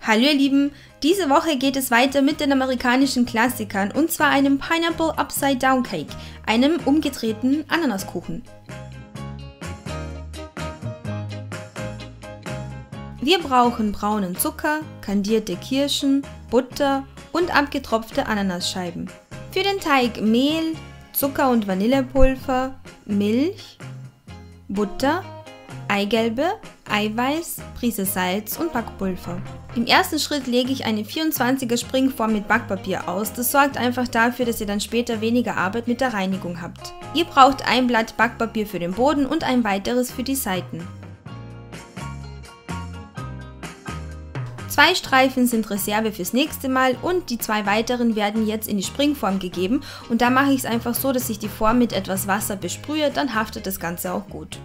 Hallo ihr Lieben, diese Woche geht es weiter mit den amerikanischen Klassikern und zwar einem Pineapple Upside Down Cake, einem umgedrehten Ananaskuchen. Wir brauchen braunen Zucker, kandierte Kirschen, Butter und abgetropfte Ananasscheiben. Für den Teig Mehl, Zucker und Vanillepulver, Milch, Butter, Eigelbe, Eiweiß, Prise Salz und Backpulver. Im ersten Schritt lege ich eine 24er Springform mit Backpapier aus. Das sorgt einfach dafür, dass ihr dann später weniger Arbeit mit der Reinigung habt. Ihr braucht ein Blatt Backpapier für den Boden und ein weiteres für die Seiten. 2 Streifen sind Reserve fürs nächste Mal und die 2 weiteren werden jetzt in die Springform gegeben und da mache ich es einfach so, dass ich die Form mit etwas Wasser besprühe, dann haftet das Ganze auch gut.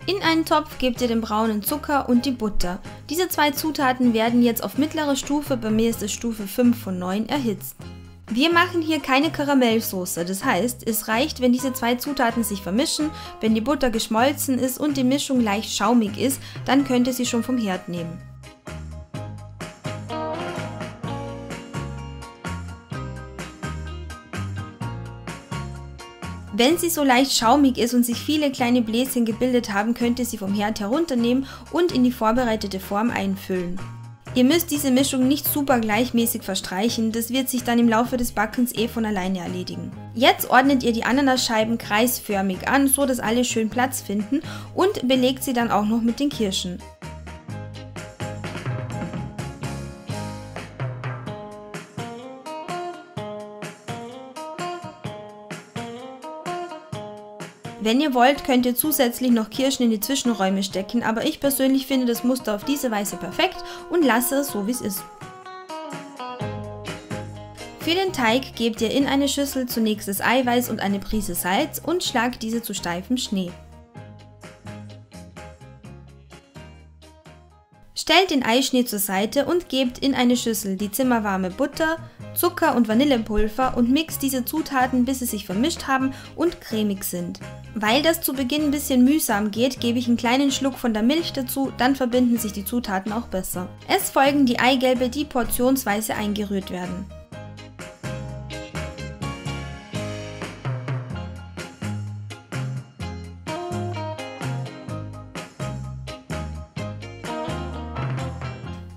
In einen Topf gebt ihr den braunen Zucker und die Butter. Diese 2 Zutaten werden jetzt auf mittlerer Stufe, bei mir ist es Stufe 5 von 9, erhitzt. Wir machen hier keine Karamellsoße, das heißt, es reicht, wenn diese 2 Zutaten sich vermischen, wenn die Butter geschmolzen ist und die Mischung leicht schaumig ist, dann könnt ihr sie schon vom Herd nehmen. Wenn sie so leicht schaumig ist und sich viele kleine Bläschen gebildet haben, könnt ihr sie vom Herd herunternehmen und in die vorbereitete Form einfüllen. Ihr müsst diese Mischung nicht super gleichmäßig verstreichen, das wird sich dann im Laufe des Backens von alleine erledigen. Jetzt ordnet ihr die Ananasscheiben kreisförmig an, so dass alle schön Platz finden und belegt sie dann auch noch mit den Kirschen. Wenn ihr wollt, könnt ihr zusätzlich noch Kirschen in die Zwischenräume stecken, aber ich persönlich finde das Muster auf diese Weise perfekt und lasse es so wie es ist. Für den Teig gebt ihr in eine Schüssel zunächst das Eiweiß und eine Prise Salz und schlagt diese zu steifem Schnee. Stellt den Eischnee zur Seite und gebt in eine Schüssel die zimmerwarme Butter, Zucker und Vanillepulver und mixt diese Zutaten, bis sie sich vermischt haben und cremig sind. Weil das zu Beginn ein bisschen mühsam geht, gebe ich einen kleinen Schluck von der Milch dazu, dann verbinden sich die Zutaten auch besser. Es folgen die Eigelbe, die portionsweise eingerührt werden.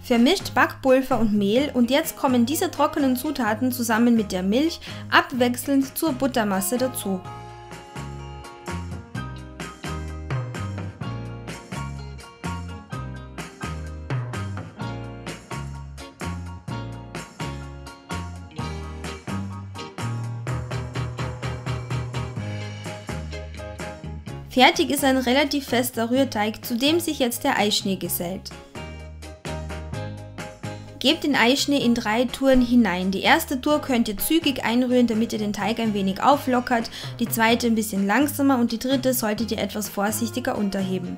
Vermischt Backpulver und Mehl und jetzt kommen diese trockenen Zutaten zusammen mit der Milch abwechselnd zur Buttermasse dazu. Fertig ist ein relativ fester Rührteig, zu dem sich jetzt der Eischnee gesellt. Gebt den Eischnee in 3 Touren hinein. Die erste Tour könnt ihr zügig einrühren, damit ihr den Teig ein wenig auflockert, die zweite ein bisschen langsamer und die dritte solltet ihr etwas vorsichtiger unterheben.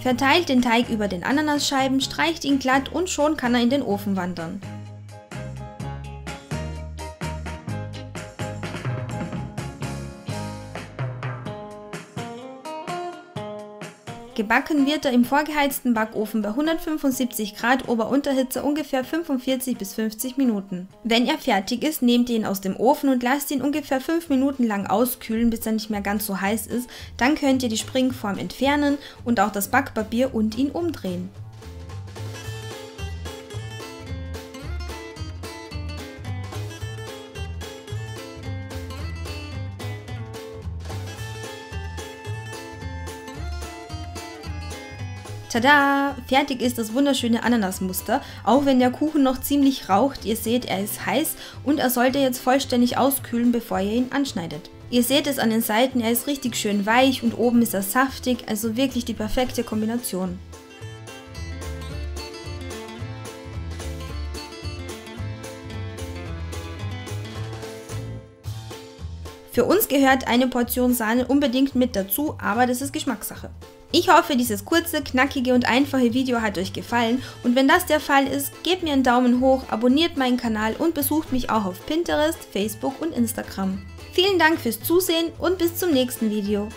Verteilt den Teig über den Ananasscheiben, streicht ihn glatt und schon kann er in den Ofen wandern. Gebacken wird er im vorgeheizten Backofen bei 175 Grad Ober-Unterhitze ungefähr 45 bis 50 Minuten. Wenn er fertig ist, nehmt ihr ihn aus dem Ofen und lasst ihn ungefähr 5 Minuten lang auskühlen, bis er nicht mehr ganz so heiß ist. Dann könnt ihr die Springform entfernen und auch das Backpapier und ihn umdrehen. Tada! Fertig ist das wunderschöne Ananasmuster, auch wenn der Kuchen noch ziemlich raucht. Ihr seht, er ist heiß und er sollte jetzt vollständig auskühlen, bevor ihr ihn anschneidet. Ihr seht es an den Seiten, er ist richtig schön weich und oben ist er saftig, also wirklich die perfekte Kombination. Für uns gehört eine Portion Sahne unbedingt mit dazu, aber das ist Geschmackssache. Ich hoffe, dieses kurze, knackige und einfache Video hat euch gefallen und wenn das der Fall ist, gebt mir einen Daumen hoch, abonniert meinen Kanal und besucht mich auch auf Pinterest, Facebook und Instagram. Vielen Dank fürs Zusehen und bis zum nächsten Video.